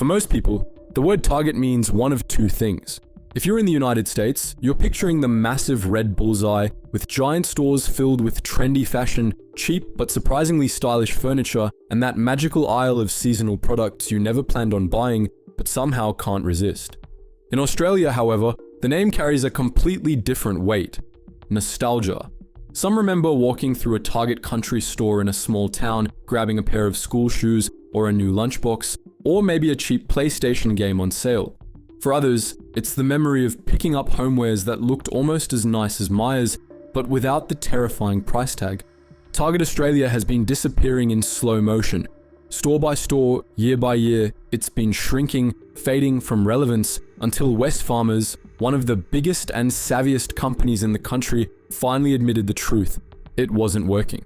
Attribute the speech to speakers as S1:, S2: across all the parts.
S1: For most people, the word Target means one of two things. If you're in the United States, you're picturing the massive red bullseye with giant stores filled with trendy fashion, cheap but surprisingly stylish furniture, and that magical aisle of seasonal products you never planned on buying but somehow can't resist. In Australia, however, the name carries a completely different weight: nostalgia. Some remember walking through a Target country store in a small town, grabbing a pair of school shoes or a new lunchbox, or maybe a cheap PlayStation game on sale. For others, it's the memory of picking up homewares that looked almost as nice as Myers, but without the terrifying price tag. Target Australia has been disappearing in slow motion. Store by store, year by year, it's been shrinking, fading from relevance, until Wesfarmers, one of the biggest and savviest companies in the country, finally admitted the truth: it wasn't working.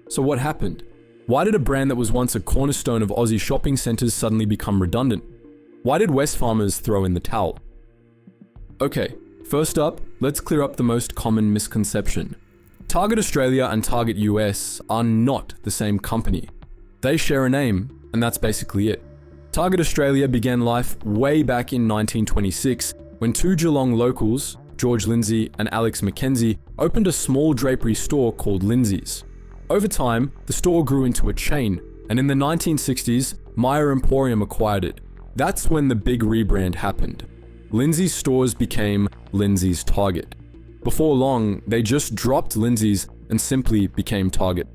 S1: So what happened? Why did a brand that was once a cornerstone of Aussie shopping centres suddenly become redundant? Why did Wesfarmers throw in the towel? Okay, first up, let's clear up the most common misconception. Target Australia and Target US are not the same company. They share a name, and that's basically it. Target Australia began life way back in 1926 when two Geelong locals, George Lindsay and Alex Mackenzie, opened a small drapery store called Lindsay's. Over time, the store grew into a chain, and in the 1960s, Myer Emporium acquired it. That's when the big rebrand happened. Lindsay's stores became Lindsay's Target. Before long, they just dropped Lindsay's and simply became Target.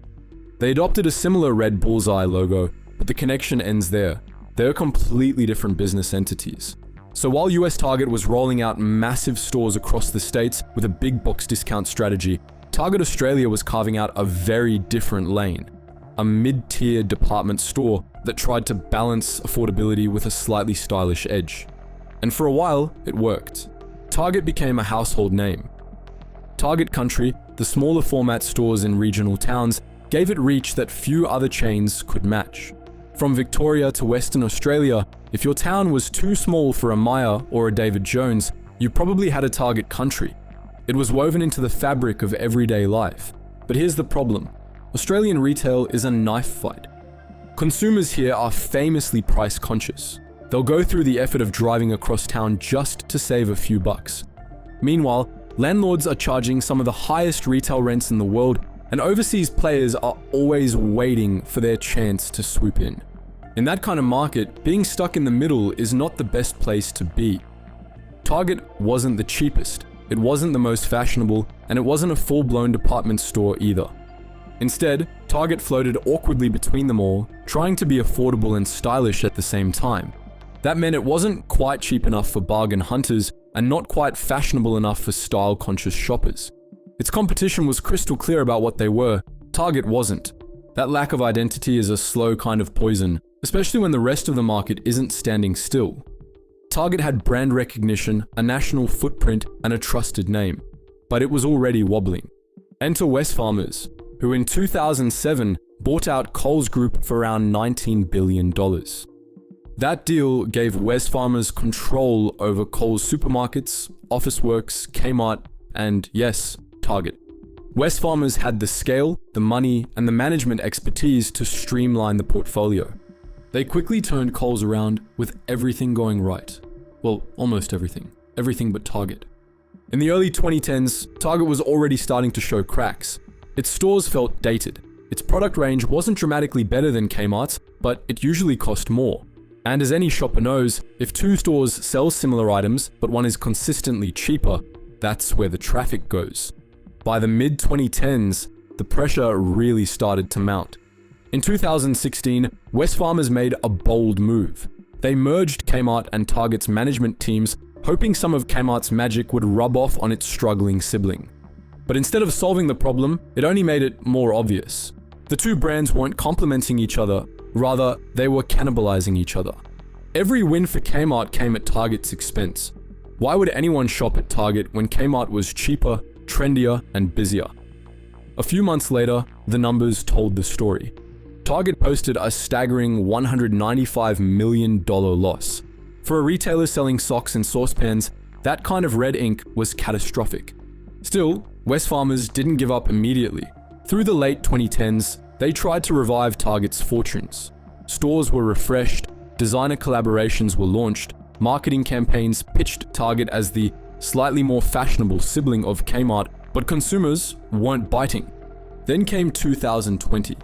S1: They adopted a similar red bullseye logo, but the connection ends there. They're completely different business entities. So while US Target was rolling out massive stores across the states with a big box discount strategy, Target Australia was carving out a very different lane. A mid-tier department store that tried to balance affordability with a slightly stylish edge. And for a while, it worked. Target became a household name. Target Country, the smaller format stores in regional towns, gave it reach that few other chains could match. From Victoria to Western Australia, if your town was too small for a Myer or a David Jones, you probably had a Target Country. It was woven into the fabric of everyday life. But here's the problem. Australian retail is a knife fight. Consumers here are famously price conscious. They'll go through the effort of driving across town just to save a few bucks. Meanwhile, landlords are charging some of the highest retail rents in the world, and overseas players are always waiting for their chance to swoop in. In that kind of market, being stuck in the middle is not the best place to be. Target wasn't the cheapest, it wasn't the most fashionable, and it wasn't a full-blown department store either. Instead, Target floated awkwardly between them all, trying to be affordable and stylish at the same time. That meant it wasn't quite cheap enough for bargain hunters and not quite fashionable enough for style-conscious shoppers. Its competition was crystal clear about what they were. Target wasn't. That lack of identity is a slow kind of poison, especially when the rest of the market isn't standing still. Target had brand recognition, a national footprint, and a trusted name, but it was already wobbling. Enter Wesfarmers, who in 2007 bought out Coles Group for around $19 billion. That deal gave Wesfarmers control over Coles supermarkets, Officeworks, Kmart, and yes, Target. Wesfarmers had the scale, the money, and the management expertise to streamline the portfolio. They quickly turned Coles around with everything going right. Well, almost everything. Everything but Target. In the early 2010s, Target was already starting to show cracks. Its stores felt dated. Its product range wasn't dramatically better than Kmart's, but it usually cost more. And as any shopper knows, if two stores sell similar items, but one is consistently cheaper, that's where the traffic goes. By the mid-2010s, the pressure really started to mount. In 2016, Wesfarmers made a bold move. They merged Kmart and Target's management teams, hoping some of Kmart's magic would rub off on its struggling sibling. But instead of solving the problem, it only made it more obvious. The two brands weren't complementing each other, rather, they were cannibalizing each other. Every win for Kmart came at Target's expense. Why would anyone shop at Target when Kmart was cheaper, trendier, and busier? A few months later, the numbers told the story. Target posted a staggering $195 million loss. For a retailer selling socks and saucepans, that kind of red ink was catastrophic. Still, Wesfarmers didn't give up immediately. Through the late 2010s, they tried to revive Target's fortunes. Stores were refreshed, designer collaborations were launched, marketing campaigns pitched Target as the slightly more fashionable sibling of Kmart, but consumers weren't biting. Then came 2020.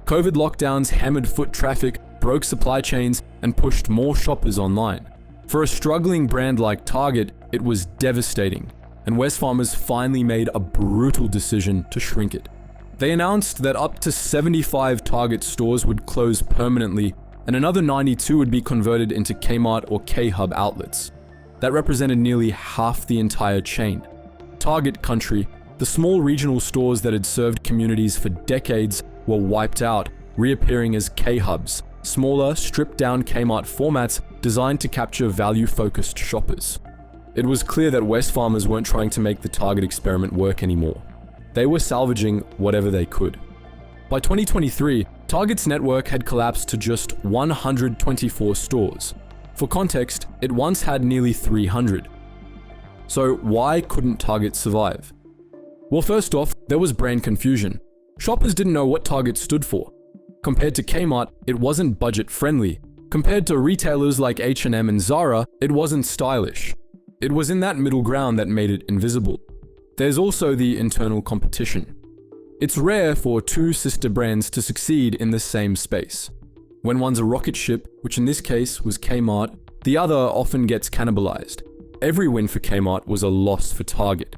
S1: COVID lockdowns hammered foot traffic, broke supply chains, and pushed more shoppers online. For a struggling brand like Target, it was devastating, and Wesfarmers finally made a brutal decision to shrink it. They announced that up to 75 Target stores would close permanently, and another 92 would be converted into Kmart or K-Hub outlets. That represented nearly half the entire chain. Target country, the small regional stores that had served communities for decades, were wiped out, reappearing as K-Hubs, smaller, stripped-down Kmart formats designed to capture value-focused shoppers. It was clear that Wesfarmers weren't trying to make the Target experiment work anymore. They were salvaging whatever they could. By 2023, Target's network had collapsed to just 124 stores. For context, it once had nearly 300. So why couldn't Target survive? Well, first off, there was brand confusion. Shoppers didn't know what Target stood for. Compared to Kmart, it wasn't budget-friendly. Compared to retailers like H&M and Zara, it wasn't stylish. It was in that middle ground that made it invisible. There's also the internal competition. It's rare for two sister brands to succeed in the same space. When one's a rocket ship, which in this case was Kmart, the other often gets cannibalized. Every win for Kmart was a loss for Target.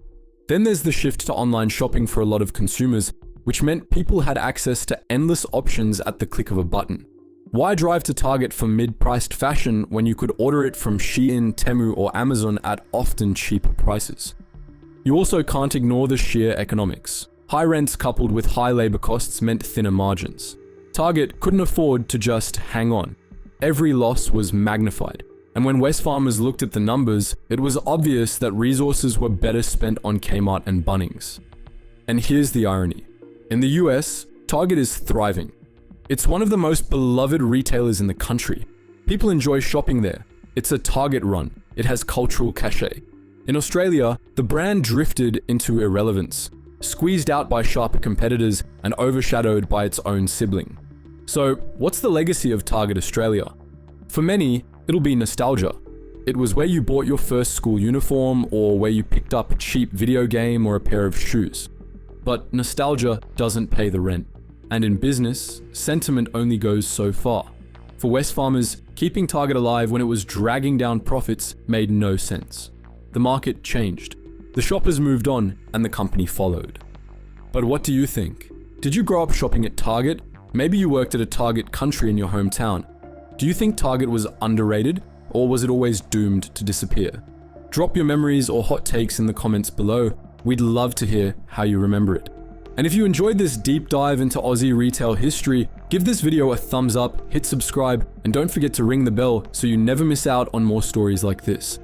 S1: Then there's the shift to online shopping for a lot of consumers, which meant people had access to endless options at the click of a button. Why drive to Target for mid-priced fashion when you could order it from Shein, Temu, or Amazon at often cheaper prices? You also can't ignore the sheer economics. High rents coupled with high labor costs meant thinner margins. Target couldn't afford to just hang on. Every loss was magnified. And when Wesfarmers looked at the numbers, it was obvious that resources were better spent on Kmart and Bunnings. And here's the irony. In the US, Target is thriving. It's one of the most beloved retailers in the country. People enjoy shopping there. It's a Target run. It has cultural cachet. In Australia, the brand drifted into irrelevance, squeezed out by sharper competitors and overshadowed by its own sibling. So, what's the legacy of Target Australia? For many, it'll be nostalgia. It was where you bought your first school uniform or where you picked up a cheap video game or a pair of shoes. But nostalgia doesn't pay the rent. And in business, sentiment only goes so far. For Wesfarmers, keeping Target alive when it was dragging down profits made no sense. The market changed. The shoppers moved on and the company followed. But what do you think? Did you grow up shopping at Target? Maybe you worked at a Target country in your hometown. Do you think Target was underrated, or was it always doomed to disappear? Drop your memories or hot takes in the comments below. We'd love to hear how you remember it. And if you enjoyed this deep dive into Aussie retail history, give this video a thumbs up, hit subscribe, and don't forget to ring the bell so you never miss out on more stories like this.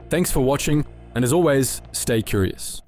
S1: Thanks for watching, and as always, stay curious.